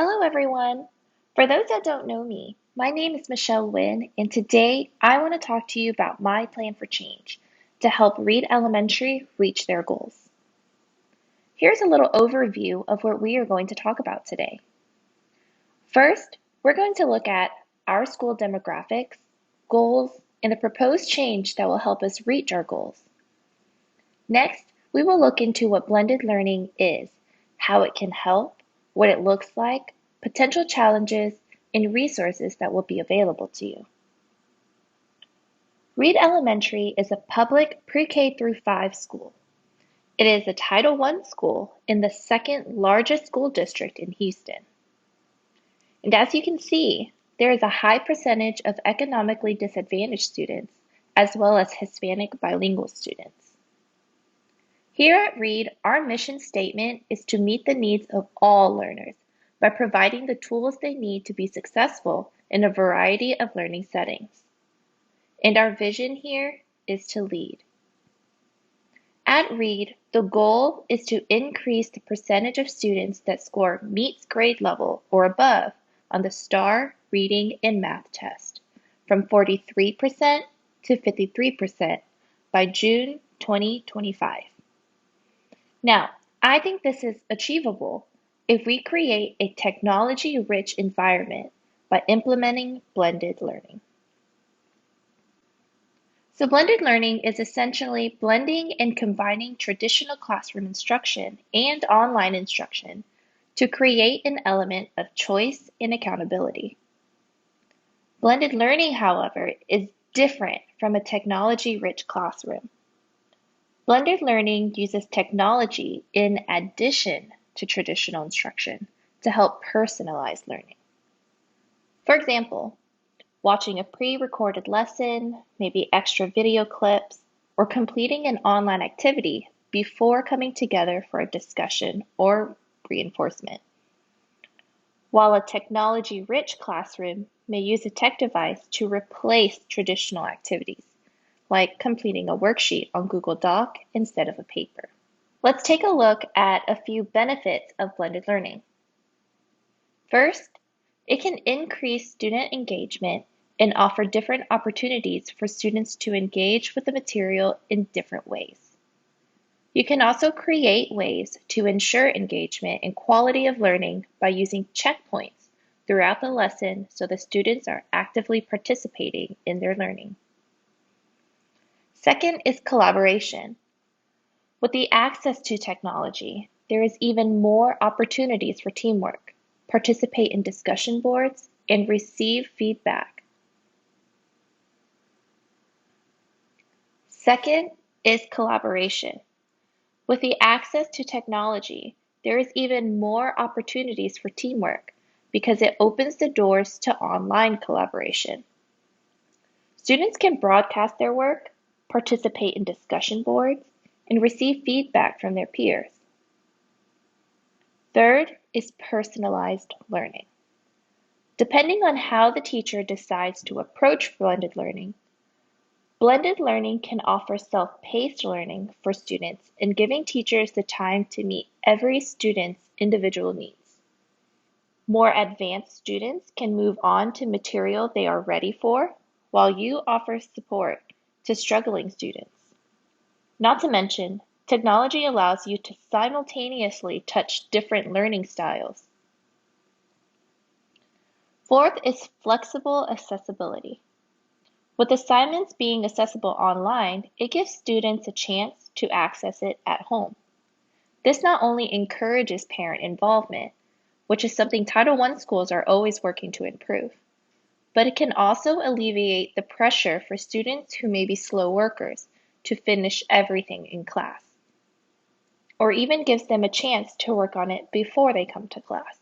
Hello, everyone. For those that don't know me, my name is Michelle Wynn, and today I want to talk to you about my plan for change to help Reed Elementary reach their goals. Here's a little overview of what we are going to talk about today. First, we're going to look at our school demographics, goals, and the proposed change that will help us reach our goals. Next, we will look into what blended learning is, how it can help, what it looks like, potential challenges, and resources that will be available to you. Reed Elementary is a public pre-K through 5 school. It is a Title I school in the second largest school district in Houston. And as you can see, there is a high percentage of economically disadvantaged students as well as Hispanic bilingual students. Here at Reed, our mission statement is to meet the needs of all learners by providing the tools they need to be successful in a variety of learning settings. And our vision here is to lead. At Reed, the goal is to increase the percentage of students that score meets grade level or above on the STAR reading and math test from 43% to 53% by June 2025. Now, I think this is achievable if we create a technology-rich environment by implementing blended learning. So blended learning is essentially blending and combining traditional classroom instruction and online instruction to create an element of choice and accountability. Blended learning, however, is different from a technology-rich classroom. Blended learning uses technology in addition to traditional instruction to help personalize learning. For example, watching a pre-recorded lesson, maybe extra video clips, or completing an online activity before coming together for a discussion or reinforcement. While a technology-rich classroom may use a tech device to replace traditional activities, like completing a worksheet on Google Doc instead of a paper. Let's take a look at a few benefits of blended learning. First, it can increase student engagement and offer different opportunities for students to engage with the material in different ways. You can also create ways to ensure engagement and quality of learning by using checkpoints throughout the lesson so the students are actively participating in their learning. Second is collaboration. With the access to technology, there is even more opportunities for teamwork, participate in discussion boards, and receive feedback. Second is collaboration. With the access to technology, there is even more opportunities for teamwork because it opens the doors to online collaboration. Students can broadcast their work, participate in discussion boards, and receive feedback from their peers. Third is personalized learning. Depending on how the teacher decides to approach blended learning can offer self-paced learning for students and giving teachers the time to meet every student's individual needs. More advanced students can move on to material they are ready for, while you offer support to struggling students. Not to mention, technology allows you to simultaneously touch different learning styles. Fourth is flexible accessibility. With assignments being accessible online, it gives students a chance to access it at home. This not only encourages parent involvement, which is something Title I schools are always working to improve, but it can also alleviate the pressure for students who may be slow workers to finish everything in class, or even gives them a chance to work on it before they come to class.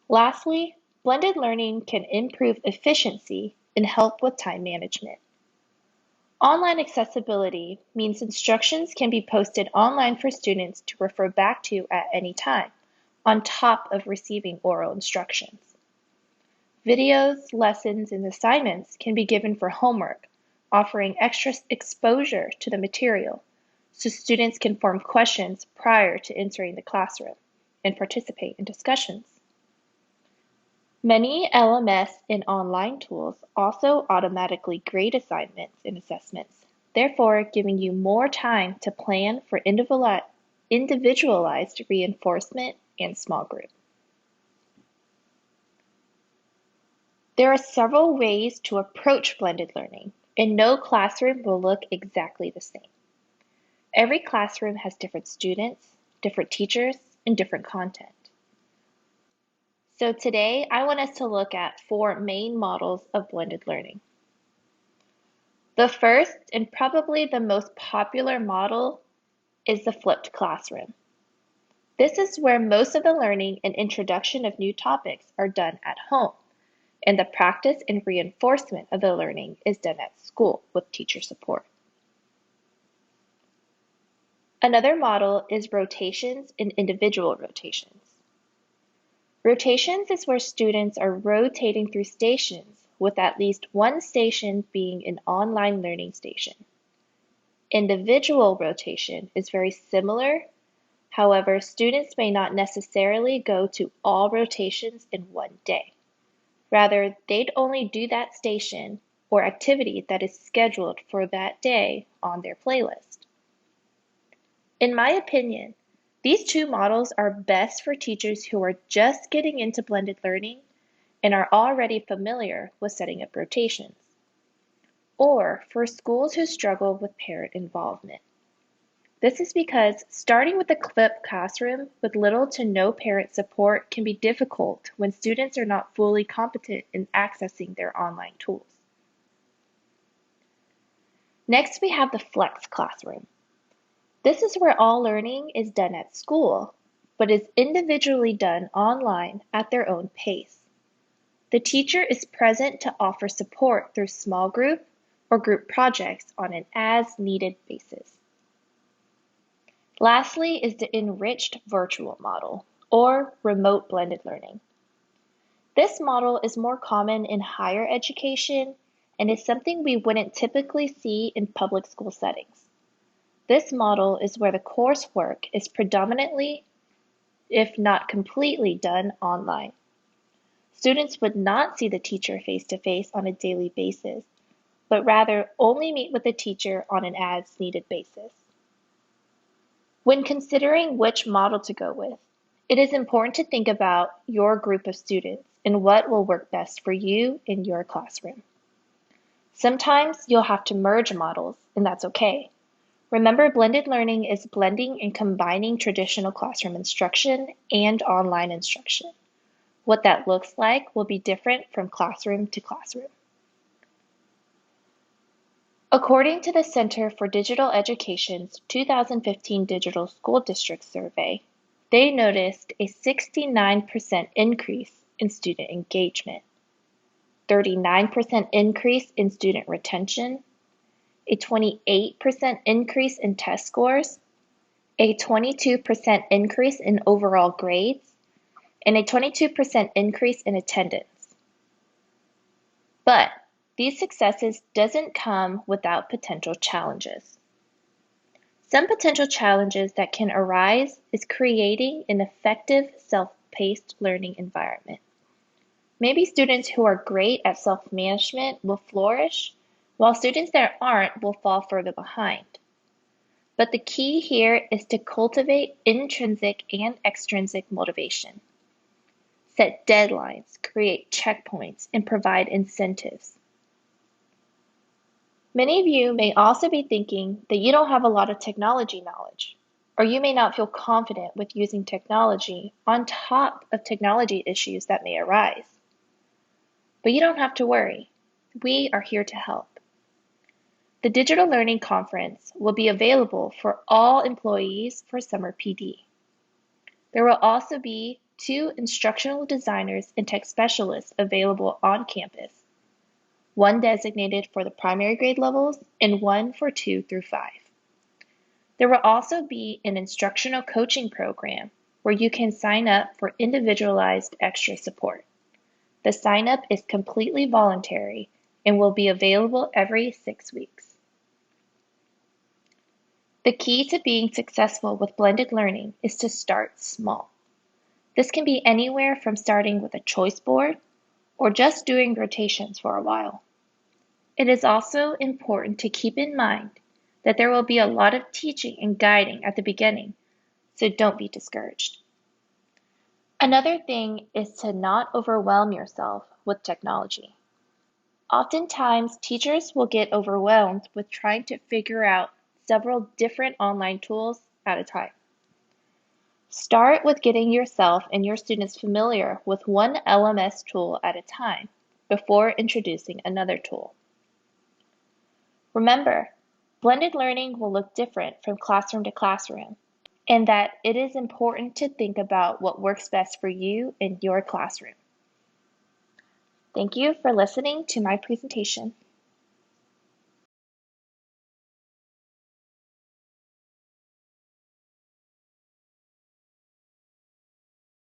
Lastly, blended learning can improve efficiency and help with time management. Online accessibility means instructions can be posted online for students to refer back to at any time, on top of receiving oral instructions. Videos, lessons, and assignments can be given for homework, offering extra exposure to the material, so students can form questions prior to entering the classroom and participate in discussions. Many LMS and online tools also automatically grade assignments and assessments, therefore giving you more time to plan for individualized reinforcement and small group. There are several ways to approach blended learning, and no classroom will look exactly the same. Every classroom has different students, different teachers, and different content. So today, I want us to look at 4 main models of blended learning. The first, and probably the most popular model, is the flipped classroom. This is where most of the learning and introduction of new topics are done at home, and the practice and reinforcement of the learning is done at school with teacher support. Another model is rotations and individual rotations. Rotations is where students are rotating through stations, with at least one station being an online learning station. Individual rotation is very similar. However, students may not necessarily go to all rotations in one day. Rather, they'd only do that station or activity that is scheduled for that day on their playlist. In my opinion, these 2 models are best for teachers who are just getting into blended learning and are already familiar with setting up rotations, or for schools who struggle with parent involvement. This is because starting with a flipped classroom with little to no parent support can be difficult when students are not fully competent in accessing their online tools. Next, we have the flex classroom. This is where all learning is done at school, but is individually done online at their own pace. The teacher is present to offer support through small group or group projects on an as-needed basis. Lastly is the enriched virtual model, or remote blended learning. This model is more common in higher education and is something we wouldn't typically see in public school settings. This model is where the coursework is predominantly, if not completely, done online. Students would not see the teacher face-to-face on a daily basis, but rather only meet with the teacher on an as-needed basis. When considering which model to go with, it is important to think about your group of students and what will work best for you in your classroom. Sometimes you'll have to merge models, and that's okay. Remember, blended learning is blending and combining traditional classroom instruction and online instruction. What that looks like will be different from classroom to classroom. According to the Center for Digital Education's 2015 Digital School District Survey, they noticed a 69% increase in student engagement, 39% increase in student retention, a 28% increase in test scores, a 22% increase in overall grades, and a 22% increase in attendance. But these successes doesn't come without potential challenges. Some potential challenges that can arise is creating an effective self-paced learning environment. Maybe students who are great at self-management will flourish, while students that aren't will fall further behind. But the key here is to cultivate intrinsic and extrinsic motivation. Set deadlines, create checkpoints, and provide incentives. Many of you may also be thinking that you don't have a lot of technology knowledge, or you may not feel confident with using technology on top of technology issues that may arise. But you don't have to worry. We are here to help. The Digital Learning Conference will be available for all employees for summer PD. There will also be 2 instructional designers and tech specialists available on campus, one designated for the primary grade levels and one for 2 through 5. There will also be an instructional coaching program where you can sign up for individualized extra support. The sign-up is completely voluntary and will be available every 6 weeks. The key to being successful with blended learning is to start small. This can be anywhere from starting with a choice board or just doing rotations for a while. It is also important to keep in mind that there will be a lot of teaching and guiding at the beginning, so don't be discouraged. Another thing is to not overwhelm yourself with technology. Oftentimes, teachers will get overwhelmed with trying to figure out several different online tools at a time. Start with getting yourself and your students familiar with one LMS tool at a time before introducing another tool. Remember, blended learning will look different from classroom to classroom, and that it is important to think about what works best for you in your classroom. Thank you for listening to my presentation.